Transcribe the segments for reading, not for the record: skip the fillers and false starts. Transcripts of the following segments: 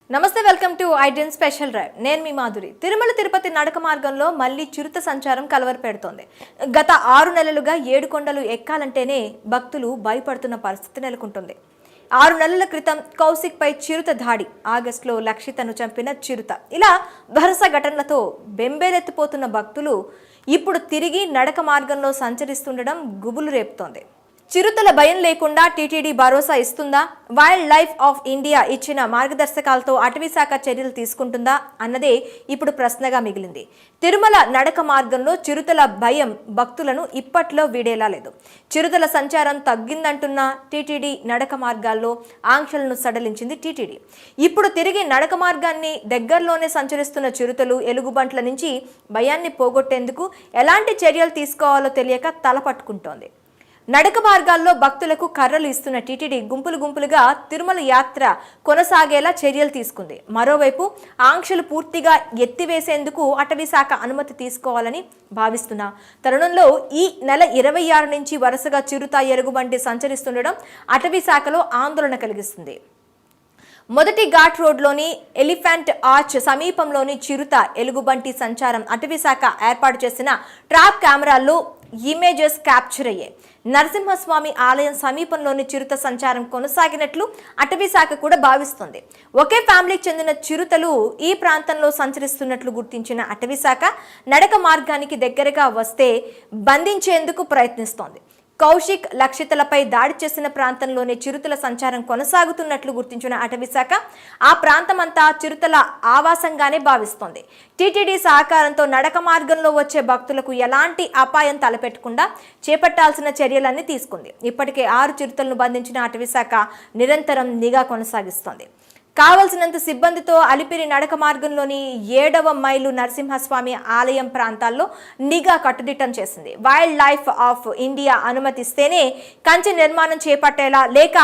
నమస్తే, welcome to Aiden special drive. నేను మీ మాధురి. తిరుమల తిరుపతి నడక మార్గంలో మళ్ళీ చిరుత సంచారం కలవర పెడుతోంది. గత 6 నెలలుగా 7 కొండలు ఎక్కాలంటేనే భక్తులు భయపడుతున్న పరిస్థితి నెలకొంటుంది. 6 నెలల క్రితం కౌశిక్ పై చిరుత దాడి, ఆగస్టులో లక్షితను చంపిన చిరుత, ఇలా వరుస ఘటనలతో బెంబేలెత్తిపోతున్న భక్తులు ఇప్పుడు తిరిగి నడక మార్గంలో సంచరిస్తుండడం గుబులు రేపుతోంది. చిరుతల భయం లేకుండా టీటీడీ భరోసా ఇస్తుందా? వైల్డ్ లైఫ్ ఆఫ్ ఇండియా ఇచ్చిన మార్గదర్శకాలతో అటవీశాఖ చర్యలు తీసుకుంటుందా అన్నదే ఇప్పుడు ప్రశ్నగా మిగిలింది. తిరుమల నడక మార్గంలో చిరుతల భయం భక్తులను ఇప్పట్లో వీడేలా లేదు. చిరుతల సంచారం తగ్గిందంటున్న టీటీడీ నడక మార్గాల్లో ఆంక్షలను సడలించింది టీటీడీ. ఇప్పుడు తిరిగి నడక మార్గాన్ని దగ్గరలోనే సంచరిస్తున్న చిరుతలు, ఎలుగుబంట్ల నుంచి భయాన్ని పోగొట్టేందుకు ఎలాంటి చర్యలు తీసుకోవాలో తెలియక తలపట్టుకుంటోంది. నడక మార్గాల్లో భక్తులకు కర్రలు ఇస్తున్న టీటీడీ గుంపులుగా తిరుమల యాత్ర కొనసాగేలా చర్యలు తీసుకుంది. మరోవైపు ఆంక్షలు పూర్తిగా ఎత్తివేసేందుకు అటవీశాఖ అనుమతి తీసుకోవాలని భావిస్తున్న తరుణంలో ఈ నెల 26 నుంచి వరుసగా చిరుత, ఎలుగుబంటి సంచరిస్తుండడం అటవీశాఖలో ఆందోళన కలిగిస్తుంది. మొదటి ఘాట్ రోడ్లోని ఎలిఫెంట్ ఆర్చ్ సమీపంలోని చిరుత, ఎలుగుబంటి సంచారం అటవీశాఖ ఏర్పాటు చేసిన ట్రాప్ కెమెరాల్లో ఇమేజెస్ క్యాప్చర్ అయ్యాయి. నరసింహస్వామి ఆలయం సమీపంలోని చిరుత సంచారం కొనసాగినట్లు అటవీశాఖ కూడా భావిస్తుంది. ఒకే ఫ్యామిలీకి చెందిన చిరుతలు ఈ ప్రాంతంలో సంచరిస్తున్నట్లు గుర్తించిన అటవీశాఖ నడక మార్గానికి దగ్గరగా వస్తే బంధించేందుకు ప్రయత్నిస్తోంది. కౌశిక్, లక్షితలపై దాడి చేసిన ప్రాంతంలోనే చిరుతల సంచారం కొనసాగుతున్నట్లు గుర్తించిన అటవీశాఖ ఆ ప్రాంతమంతా చిరుతల ఆవాసంగానే భావిస్తోంది. టీటీడీ సహకారంతో నడక మార్గంలో వచ్చే భక్తులకు ఎలాంటి అపాయం తలపెట్టకుండా చేపట్టాల్సిన చర్యలన్నీ తీసుకుంది. ఇప్పటికే 6 చిరుతలను బంధించిన అటవీశాఖ నిరంతరం నిఘా కొనసాగిస్తోంది. కావలసినంత సిబ్బందితో అలిపిరి నడక మార్గంలోని 7వ మైలు నరసింహస్వామి ఆలయం ప్రాంతాల్లో నిఘా కట్టుదిట్టం చేసింది. వైల్డ్ లైఫ్ ఆఫ్ ఇండియా అనుమతిస్తేనే కంచె నిర్మాణం చేపట్టేలా లేక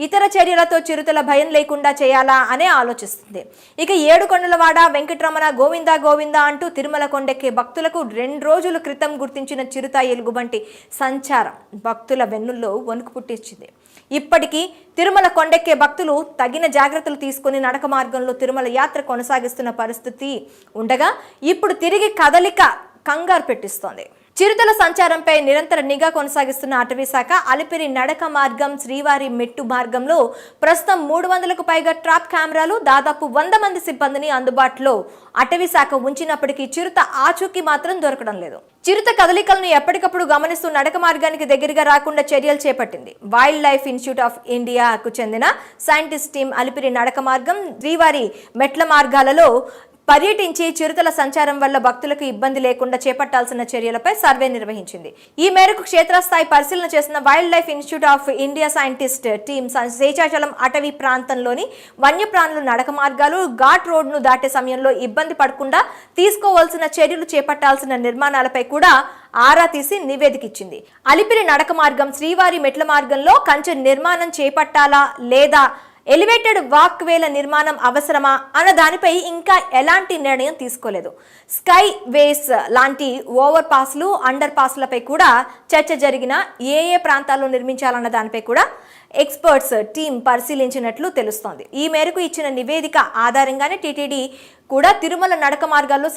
ఇతర చర్యలతో చిరుతల భయం లేకుండా చేయాలా అనే ఆలోచిస్తుంది. ఇక 7 కొండలవాడ వెంకటరమణ గోవిందా గోవిందా అంటూ తిరుమల కొండెక్కే భక్తులకు 2 రోజుల క్రితం గుర్తించిన చిరుత, ఎలుగుబంటి సంచారం భక్తుల వెన్నుల్లో వణుకు పుట్టించింది. ఇప్పటికీ తిరుమల కొండెక్కే భక్తులు తగిన జాగ్రత్తలు తీసుకుని నడక మార్గంలో తిరుమల యాత్ర కొనసాగిస్తున్న పరిస్థితి ఉండగా ఇప్పుడు తిరిగి కదలిక కంగారు పెట్టిస్తోంది. చిరుతల సంచారంపై నిరంతర నిఘా కొనసాగిస్తున్న అటవీశాఖ అలిపిరి నడక మార్గం, శ్రీవారి మెట్టు మార్గంలో ప్రస్తుతం 300కు పైగా ట్రాప్ కెమెరాలు, దాదాపు 100 మంది సిబ్బందిని అందుబాటులో అటవీశాఖ ఉంచినప్పటికీ చిరుత ఆచూకీ మాత్రం దొరకడం లేదు. చిరుత కదలికలను ఎప్పటికప్పుడు గమనిస్తూ నడక మార్గానికి దగ్గరగా రాకుండా చర్యలు చేపట్టింది. వైల్డ్ లైఫ్ ఇన్స్టిట్యూట్ ఆఫ్ ఇండియాకు చెందిన సైంటిస్ట్ టీం అలిపిరి నడక మార్గం, శ్రీవారి మెట్ల మార్గాలలో పర్యటించి చిరుతల సంచారం వల్ల భక్తులకు ఇబ్బంది లేకుండా చేపట్టాల్సిన చర్యలపై సర్వే నిర్వహించింది. ఈ మేరకు క్షేత్రస్థాయి పరిశీలన చేసిన wild life institute of India scientist team Seshachalam అటవీ ప్రాంతంలోని వన్యప్రాణుల నడక మార్గాలు, ఘాట్ రోడ్ను దాటే సమయంలో ఇబ్బంది పడకుండా తీసుకోవాల్సిన చర్యలు చేపట్టాల్సిన నిర్మాణాలపై కూడా ఆరా తీసి నివేదిక ఇచ్చింది. అలిపిరి నడక మార్గం, శ్రీవారి మెట్ల మార్గంలో కంచె నిర్మాణం చేపట్టాలా లేదా ఎలివేటెడ్ వాక్ వేల నిర్మాణం అవసరమా అన్న దానిపై ఇంకా ఎలాంటి నిర్ణయం తీసుకోలేదు. స్కై వేస్ లాంటి ఓవర్ పాస్లు, అండర్ పాస్లపై కూడా చర్చ జరిగిన ఏ ప్రాంతాల్లో నిర్మించాలన్న దానిపై కూడా ఎక్స్పర్ట్స్ టీం పరిశీలించినట్లు తెలుస్తోంది. ఈ మేరకు ఇచ్చిన నివేదిక ఆధారంగానే టీటీడీ కూడా తిరుమల నడక మార్గాల్లో